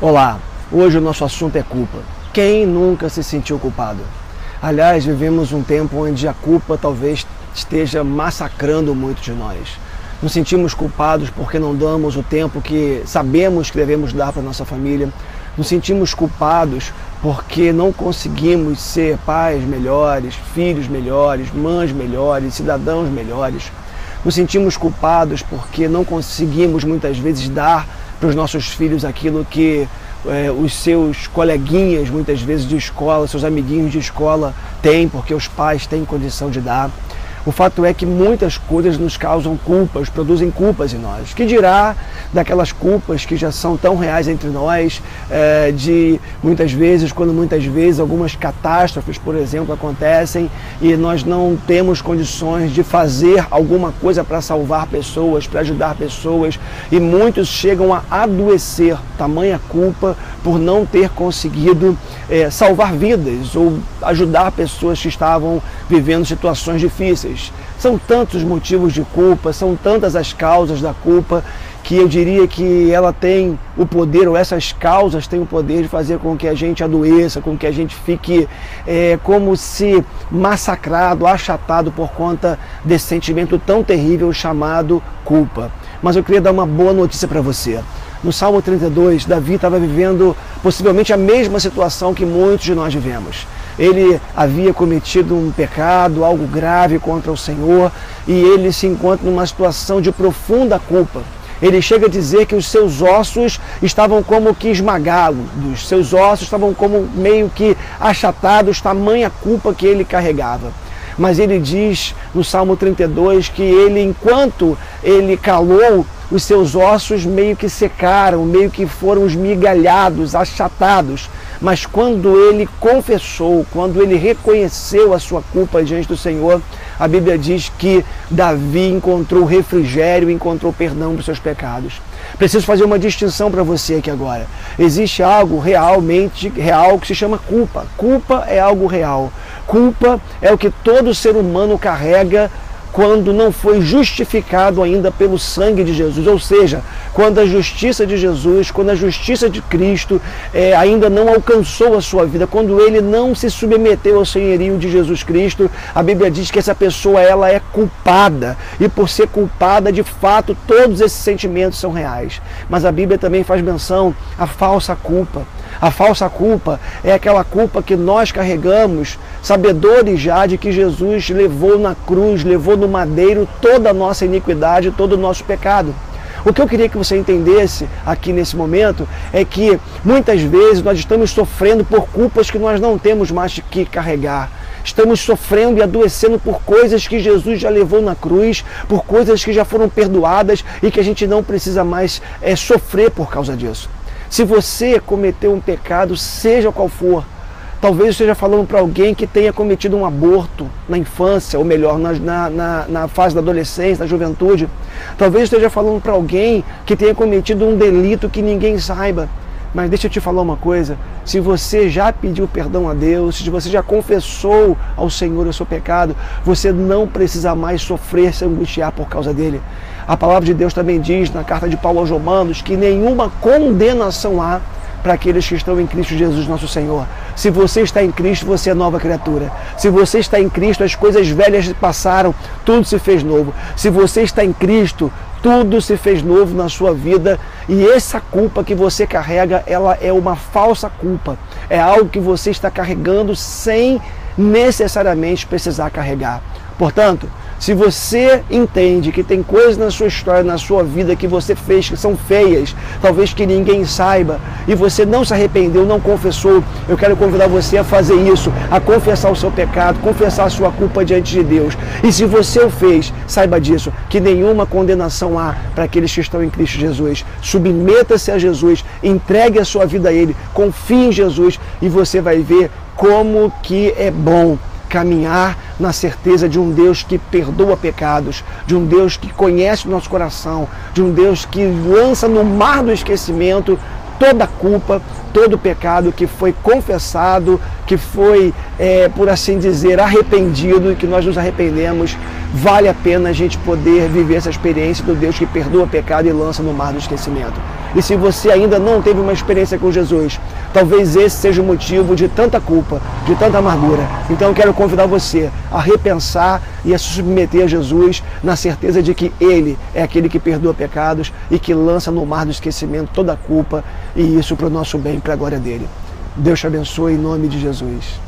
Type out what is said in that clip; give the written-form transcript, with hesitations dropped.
Olá, hoje o nosso assunto é culpa. Quem nunca se sentiu culpado? Aliás, vivemos um tempo onde a culpa talvez esteja massacrando muito de nós. Nos sentimos culpados porque não damos o tempo que sabemos que devemos dar para a nossa família. Nos sentimos culpados porque não conseguimos ser pais melhores, filhos melhores, mães melhores, cidadãos melhores. Nos sentimos culpados porque não conseguimos muitas vezes dar para os nossos filhos aquilo que os seus coleguinhas, muitas vezes de escola, seus amiguinhos de escola têm, porque os pais têm condição de dar. O fato é que muitas coisas nos causam culpas, produzem culpas em nós. Que dirá daquelas culpas que já são tão reais entre nós, de muitas vezes algumas catástrofes, por exemplo, acontecem e nós não temos condições de fazer alguma coisa para salvar pessoas, para ajudar pessoas, e muitos chegam a adoecer, tamanha culpa por não ter conseguido salvar vidas ou ajudar pessoas que estavam vivendo situações difíceis. São tantos motivos de culpa, são tantas as causas da culpa, que eu diria que ela tem o poder, ou essas causas têm o poder de fazer com que a gente adoeça, com que a gente fique como se massacrado, achatado por conta desse sentimento tão terrível chamado culpa. Mas eu queria dar uma boa notícia para você. No Salmo 32, Davi estava vivendo possivelmente a mesma situação que muitos de nós vivemos. Ele havia cometido um pecado, algo grave contra o Senhor, e ele se encontra numa situação de profunda culpa. Ele chega a dizer que os seus ossos estavam como que esmagados, seus ossos estavam como meio que achatados, tamanha culpa que ele carregava. Mas ele diz no Salmo 32 que ele, enquanto ele calou, os seus ossos meio que secaram, meio que foram esmigalhados, achatados. Mas quando ele confessou, quando ele reconheceu a sua culpa diante do Senhor, a Bíblia diz que Davi encontrou refrigério, encontrou perdão dos seus pecados. Preciso fazer uma distinção para você aqui agora. Existe algo realmente real que se chama culpa. Culpa é algo real. Culpa é o que todo ser humano carrega quando não foi justificado ainda pelo sangue de Jesus, ou seja, quando a justiça de Jesus, quando a justiça de Cristo ainda não alcançou a sua vida, quando ele não se submeteu ao senhorio de Jesus Cristo, a Bíblia diz que essa pessoa ela é culpada, e por ser culpada, de fato, todos esses sentimentos são reais. Mas a Bíblia também faz menção à falsa culpa. A falsa culpa é aquela culpa que nós carregamos, sabedores já de que Jesus levou na cruz, levou no madeiro toda a nossa iniquidade, todo o nosso pecado. O que eu queria que você entendesse aqui nesse momento é que muitas vezes nós estamos sofrendo por culpas que nós não temos mais que carregar. Estamos sofrendo e adoecendo por coisas que Jesus já levou na cruz, por coisas que já foram perdoadas e que a gente não precisa mais sofrer por causa disso. Se você cometeu um pecado, seja qual for, talvez eu esteja falando para alguém que tenha cometido um aborto na infância, ou melhor, na fase da adolescência, da juventude. Talvez eu esteja falando para alguém que tenha cometido um delito que ninguém saiba. Mas deixa eu te falar uma coisa, se você já pediu perdão a Deus, se você já confessou ao Senhor o seu pecado, você não precisa mais sofrer, se angustiar por causa dele. A palavra de Deus também diz na carta de Paulo aos Romanos que nenhuma condenação há para aqueles que estão em Cristo Jesus nosso Senhor. Se você está em Cristo, você é nova criatura. Se você está em Cristo, as coisas velhas passaram, tudo se fez novo. Se você está em Cristo, tudo se fez novo na sua vida, e essa culpa que você carrega, ela é uma falsa culpa. É algo que você está carregando sem necessariamente precisar carregar. Portanto, se você entende que tem coisas na sua história, na sua vida que você fez que são feias, talvez que ninguém saiba, e você não se arrependeu, não confessou, eu quero convidar você a fazer isso, a confessar o seu pecado, confessar a sua culpa diante de Deus. E se você o fez, saiba disso, que nenhuma condenação há para aqueles que estão em Cristo Jesus. Submeta-se a Jesus, entregue a sua vida a Ele, confie em Jesus, e você vai ver como que é bom caminhar na certeza de um Deus que perdoa pecados, de um Deus que conhece o nosso coração, de um Deus que lança no mar do esquecimento toda a culpa, todo o pecado que foi confessado, que foi, por assim dizer, arrependido, e que nós nos arrependemos. Vale a pena a gente poder viver essa experiência do Deus que perdoa pecado e lança no mar do esquecimento. E se você ainda não teve uma experiência com Jesus, talvez esse seja o motivo de tanta culpa, de tanta amargura. Então eu quero convidar você a repensar e a se submeter a Jesus, na certeza de que Ele é aquele que perdoa pecados e que lança no mar do esquecimento toda a culpa, e isso para o nosso bem, para a glória dele. Deus te abençoe em nome de Jesus.